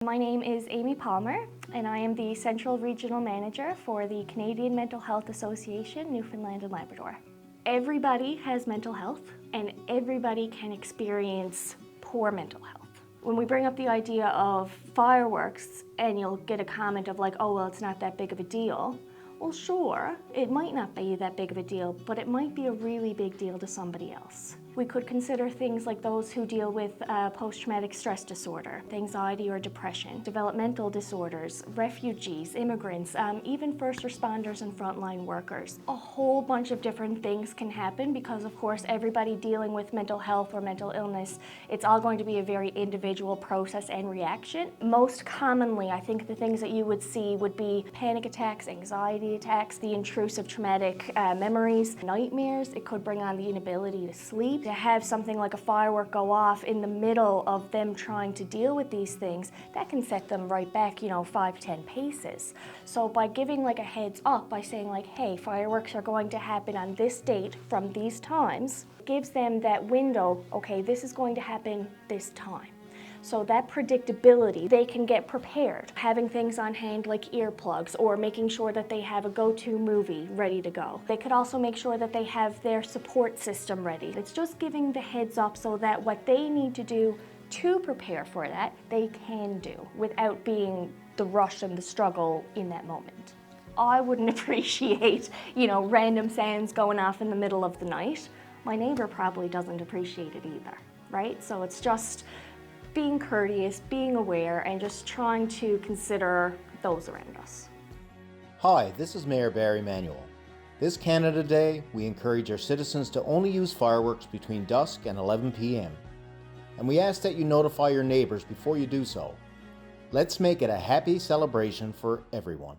My name is Amy Palmer, and I am the Central Regional Manager for the Canadian Mental Health Association, Newfoundland and Labrador. Everybody has mental health, and everybody can experience poor mental health. When we bring up the idea of fireworks, and you'll get a comment of like, oh, well, it's not that big of a deal. Well, sure, it might not be that big of a deal, but it might be a really big deal to somebody else. We could consider things like those who deal with post-traumatic stress disorder, anxiety or depression, developmental disorders, refugees, immigrants, even first responders and frontline workers. A whole bunch of different things can happen because, of course, everybody dealing with mental health or mental illness, it's all going to be a very individual process and reaction. Most commonly, I think the things that you would see would be panic attacks, anxiety attacks, the intrusive traumatic memories, nightmares. It could bring on the inability to sleep. To have something like a firework go off in the middle of them trying to deal with these things, that can set them right back, 5-10 paces. So by giving like a heads up, by saying like, hey, fireworks are going to happen on this date from these times, gives them that window, okay, this is going to happen this time. So that predictability, they can get prepared. Having things on hand like earplugs or making sure that they have a go-to movie ready to go. They could also make sure that they have their support system ready. It's just giving the heads up so that what they need to do to prepare for that, they can do without being the rush and the struggle in that moment. I wouldn't appreciate, random sounds going off in the middle of the night. My neighbor probably doesn't appreciate it either, right? So it's just being courteous, being aware, and just trying to consider those around us. Hi, this is Mayor Barry Manuel. This Canada Day, we encourage our citizens to only use fireworks between dusk and 11 p.m. And we ask that you notify your neighbors before you do so. Let's make it a happy celebration for everyone.